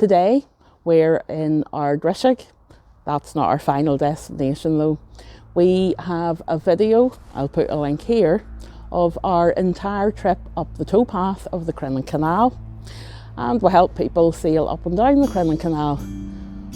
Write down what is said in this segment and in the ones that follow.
Today we're in ℚ𝔬𝔥𝔞𝔫. That's not our final destination though. We have a video, I'll put a link here, of our entire trip up the towpath of the Crinan Canal, and we'll help people sail up and down the Crinan Canal.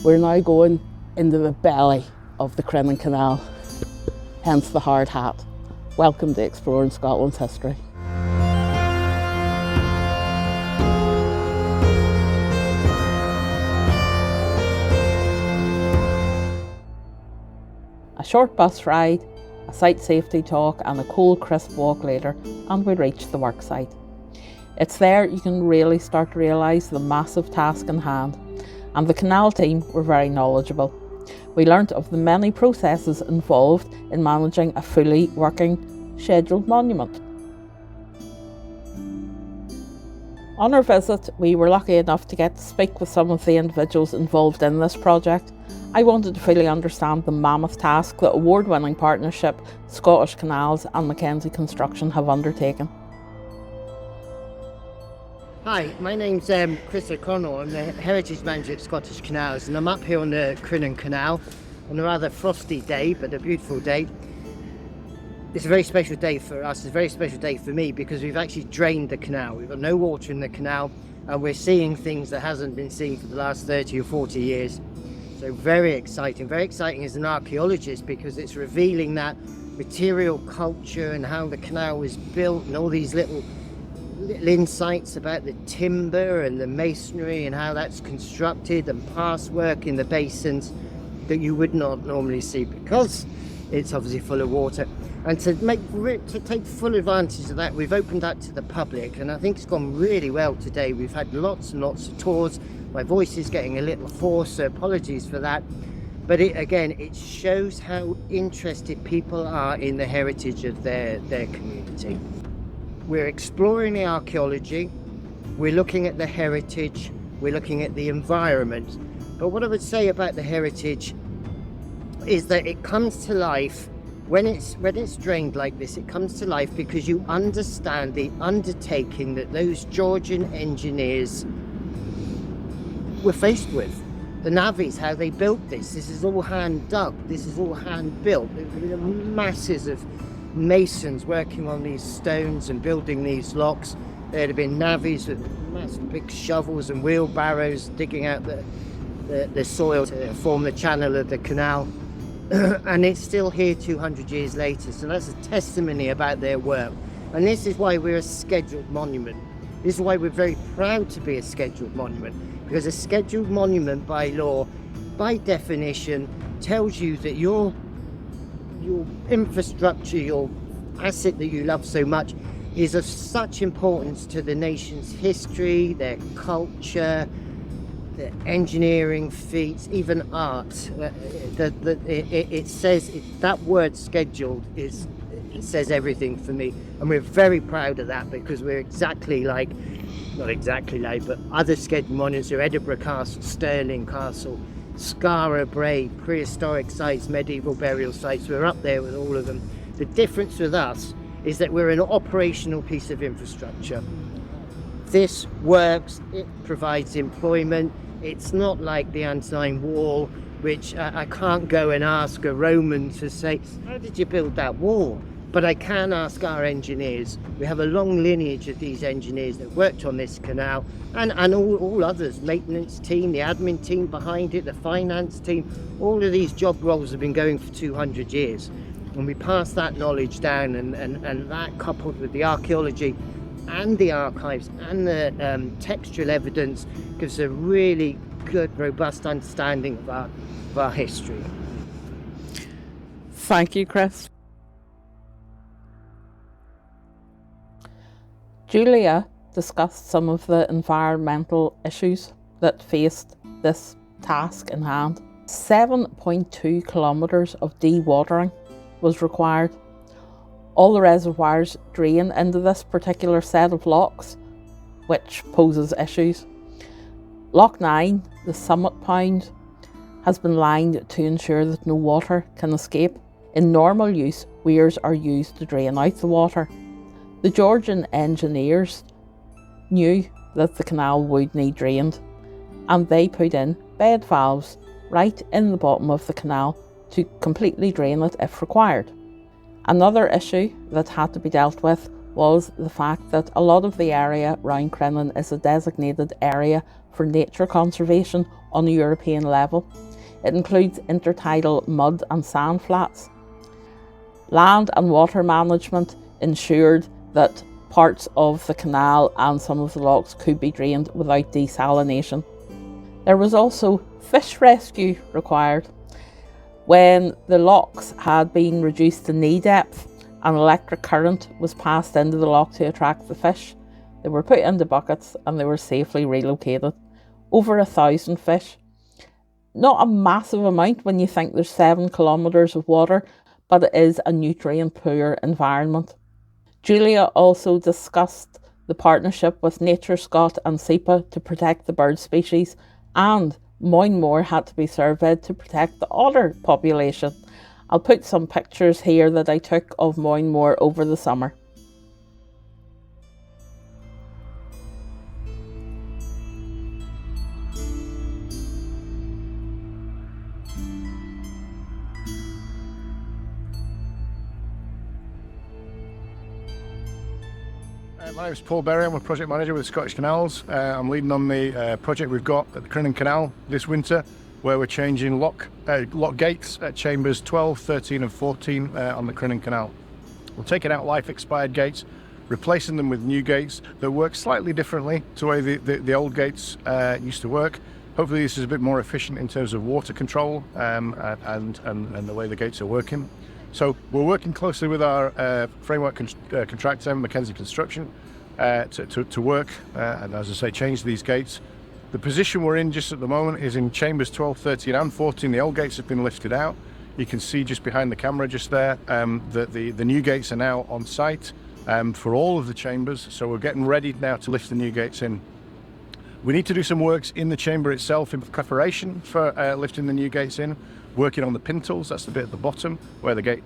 We're now going into the belly of the Crinan Canal, hence the hard hat. Welcome to Exploring Scotland's History. A short bus ride, a site safety talk and a cool crisp walk later and we reach the work site. It's there you can really start to realise the massive task in hand, and the canal team were very knowledgeable. We learnt of the many processes involved in managing a fully working scheduled monument. On our visit, we were lucky enough to get to speak with some of the individuals involved in this project. I wanted to fully understand the mammoth task that award-winning partnership Scottish Canals and Mackenzie Construction have undertaken. Hi, my name's Crinan Canal. I'm the Heritage Manager at Scottish Canals, and I'm up here on the Crinan Canal on a rather frosty day, but a beautiful day. It's a very special day for us, it's a very special day for me, because we've actually drained the canal. We've got no water in the canal, and we're seeing things that hasn't been seen for the last 30 or 40 years. So very exciting as an archaeologist, because it's revealing that material culture and how the canal was built, and all these little insights about the timber and the masonry and how that's constructed, and past work in the basins that you would not normally see because it's obviously full of water. And to take full advantage of that, we've opened that to the public, and I think it's gone really well today. We've had lots and lots of tours. My voice is getting a little hoarse, so apologies for that. But it shows how interested people are in the heritage of their community. We're exploring the archaeology, we're looking at the heritage, we're looking at the environment. But what I would say about the heritage is that it comes to life when it's drained like this. It comes to life because you understand the undertaking that those Georgian engineers were faced with. The navvies, how they built this. This is all hand dug, this is all hand built. There were masses of masons working on these stones and building these locks. There'd have been navvies with massive big shovels and wheelbarrows digging out the soil to form the channel of the canal. And it's still here 200 years later, so that's a testimony about their work. And this is why we're a scheduled monument. This is why we're very proud to be a scheduled monument, because a scheduled monument by law, by definition, tells you that your infrastructure, your asset that you love so much, is of such importance to the nation's history, their culture, their engineering feats, even art. It says that word scheduled it says everything for me, and we're very proud of that, because we're not exactly like, but other scheduled monuments are Edinburgh Castle, Stirling Castle, Skara Brae, prehistoric sites, medieval burial sites. We're up there with all of them. The difference with us is that we're an operational piece of infrastructure. This works, it provides employment. It's not like the Antonine Wall, which I can't go and ask a Roman to say, how did you build that wall? But I can ask our engineers. We have a long lineage of these engineers that worked on this canal, and all others, maintenance team, the admin team behind it, the finance team. All of these job roles have been going for 200 years. And we pass that knowledge down, and that, coupled with the archaeology and the archives and the textual evidence, gives a really good, robust understanding of our history. Thank you, Chris. Julia discussed some of the environmental issues that faced this task in hand. 7.2 kilometres of dewatering was required. All the reservoirs drain into this particular set of locks, which poses issues. Lock 9, the summit pound, has been lined to ensure that no water can escape. In normal use, weirs are used to drain out the water. The Georgian engineers knew that the canal would need drained. and they put in bed valves right in the bottom of the canal to completely drain it if required. Another issue that had to be dealt with was the fact that a lot of the area around Crinan is a designated area for nature conservation on a European level. It includes intertidal mud and sand flats. Land and water management ensured that parts of the canal and some of the lochs could be drained without desalination. There was also fish rescue required. When the lochs had been reduced to knee depth, an electric current was passed into the loch to attract the fish. They were put into buckets and they were safely relocated. Over 1,000 fish. Not a massive amount when you think there's 7 kilometres of water, but it is a nutrient poor environment. Julia also discussed the partnership with 𝔚𝔫𝔡𝔢 and 𝔬𝔢 to protect the bird species, and 𝔬𝔞𝔫𝔡 had to be surveyed to protect the otter population. I'll put some pictures here that I took of 𝔬𝔞𝔫𝔡 over the summer. My name is Paul Berry, I'm a project manager with Scottish Canals. I'm leading on the project we've got at the Crinan Canal this winter, where we're changing lock gates at chambers 12, 13 and 14 on the Crinan Canal. We're taking out life expired gates, replacing them with new gates that work slightly differently to the way the old gates used to work. Hopefully this is a bit more efficient in terms of water control and the way the gates are working. So we're working closely with our framework contractor, Mackenzie Construction, to work and, as I say, change these gates. The position we're in just at the moment is in chambers 12, 13 and 14. The old gates have been lifted out. You can see just behind the camera just there that the new gates are now on site for all of the chambers. So we're getting ready now to lift the new gates in. We need to do some works in the chamber itself in preparation for lifting the new gates in. Working on the pintles, that's the bit at the bottom where the gate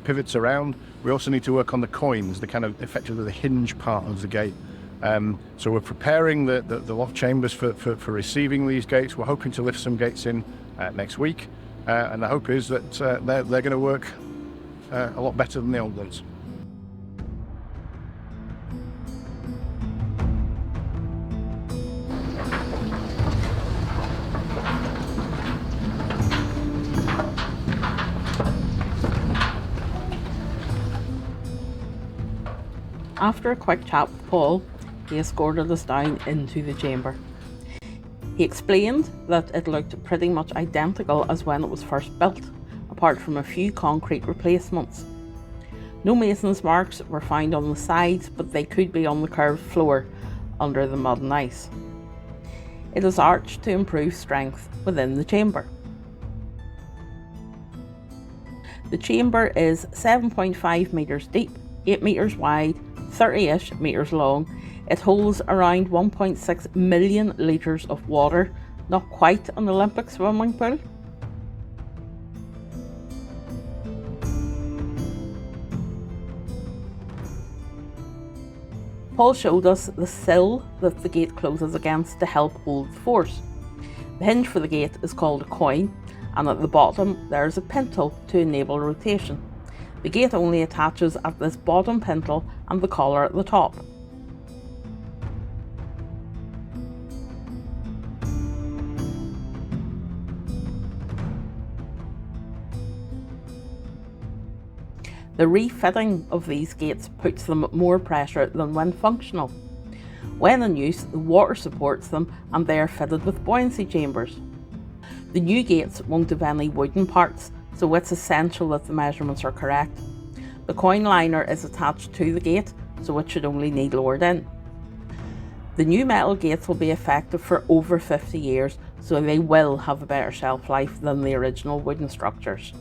pivots around. We also need to work on the coins, the kind of effectively the hinge part of the gate. So we're preparing the loft chambers for receiving these gates. We're hoping to lift some gates in next week, and the hope is that they're going to work a lot better than the old ones. After a quick chat with Paul, he escorted us down into the chamber. He explained that it looked pretty much identical as when it was first built, apart from a few concrete replacements. No mason's marks were found on the sides, but they could be on the curved floor under the mud and ice. It is arched to improve strength within the chamber. The chamber is 7.5 metres deep, 8 metres wide, 30-ish metres long. It holds around 1.6 million litres of water, not quite an Olympic swimming pool. Paul showed us the sill that the gate closes against to help hold the force. The hinge for the gate is called a coin, and at the bottom there is a pintle to enable rotation. The gate only attaches at this bottom pintle and the collar at the top. The refitting of these gates puts them at more pressure than when functional. When in use, the water supports them and they are fitted with buoyancy chambers. The new gates won't have any wooden parts, so it's essential that the measurements are correct. The coin liner is attached to the gate, so it should only need lowered in. The new metal gates will be effective for over 50 years, so they will have a better shelf life than the original wooden structures.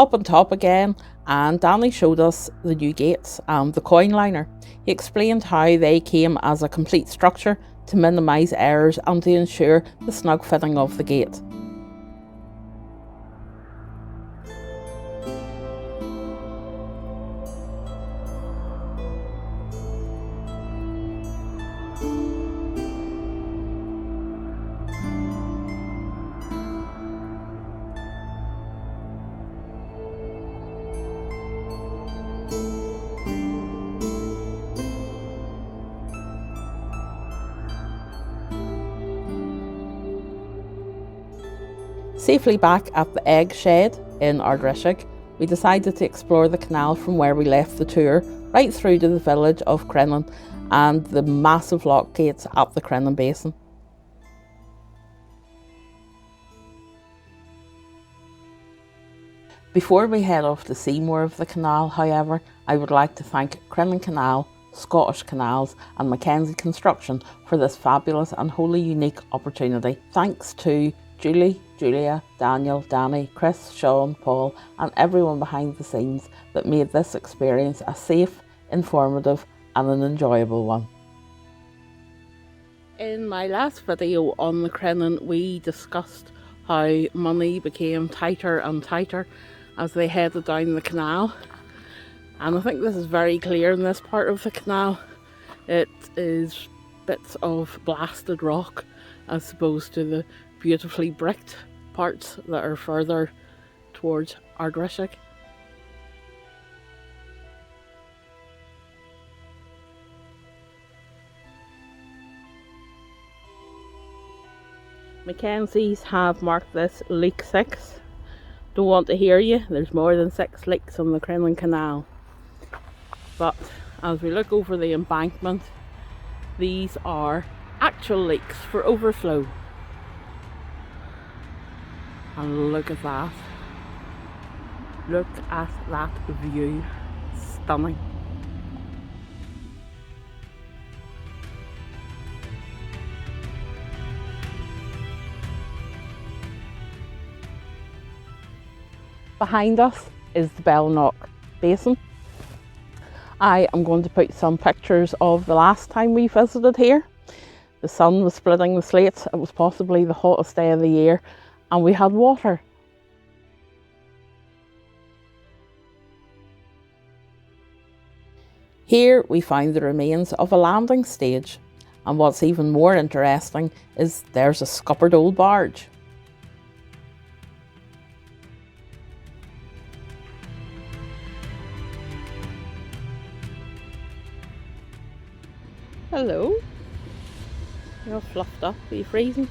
Up on top again, and Danny showed us the new gates and the coin liner. He explained how they came as a complete structure to minimise errors and to ensure the snug fitting of the gate. Safely back at the egg shed in ℚ𝔬𝔫𝔫𝔫, we decided to explore the canal from where we left the tour, right through to the village of Crinan and the massive lock gates at the Crinan Basin. Before we head off to see more of the canal, however, I would like to thank Crinan Canal, Scottish Canals and Mackenzie Construction for this fabulous and wholly unique opportunity. Thanks to Julie, Julia, Daniel, Danny, Chris, Sean, Paul and everyone behind the scenes that made this experience a safe, informative and an enjoyable one. In my last video on the Crinan, we discussed how money became tighter and tighter as they headed down the canal, and I think this is very clear in this part of the canal. It is bits of blasted rock as opposed to the beautifully bricked parts that are further towards ℚ𝔬𝔫𝔫𝔫. Mackenzies have marked this leak 6. Don't want to hear you, there's more than 6 leaks on the Crinan Canal. But as we look over the embankment, these are actual leaks for overflow. And look at that. Look at that view. Stunning. Behind us is the Bellknock Basin. I am going to put some pictures of the last time we visited here. The sun was splitting the slates. It was possibly the hottest day of the year and we had water. Here we found the remains of a landing stage, and what's even more interesting is there's a scuppered old barge. Hello. You're fluffed up. Are you freezing?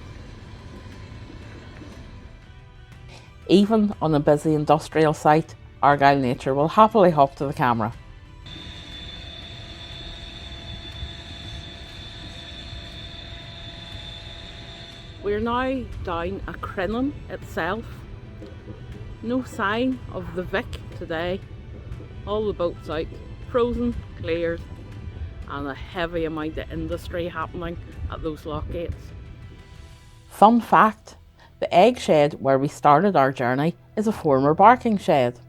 Even on a busy industrial site, Argyll Nature will happily hop to the camera. We're now down at Crinan itself. No sign of the Vic today. All the boats out, frozen, cleared, and a heavy amount of industry happening at those lock gates. Fun fact, the egg shed where we started our journey is a former barking shed.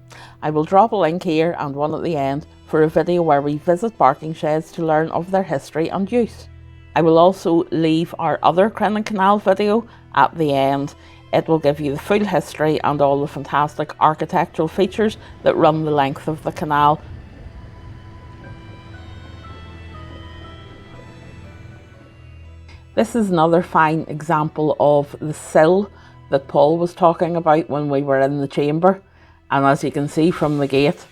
I will drop a link here and one at the end for a video where we visit barking sheds to learn of their history and use. I will also leave our other Crinan Canal video at the end. It will give you the full history and all the fantastic architectural features that run the length of the canal. This is another fine example of the sill that Paul was talking about when we were in the chamber, and as you can see from the gate,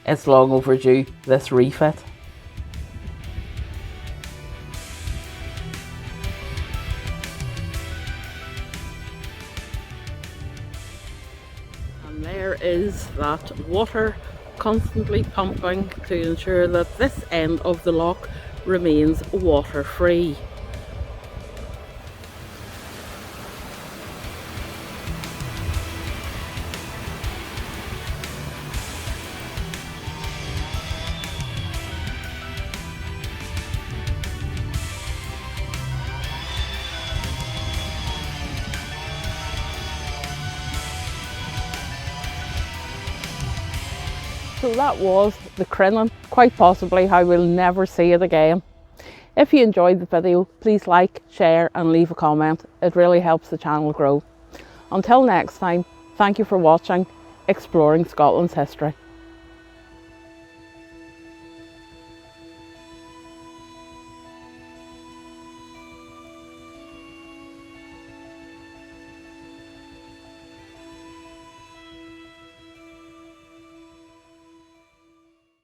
it's long overdue, this refit. And there is that water constantly pumping to ensure that this end of the lock remains water free. So that was the Crinan, quite possibly how we'll never see it again. If you enjoyed the video, please like, share and leave a comment. It really helps the channel grow. Until next time, thank you for watching Exploring Scotland's History.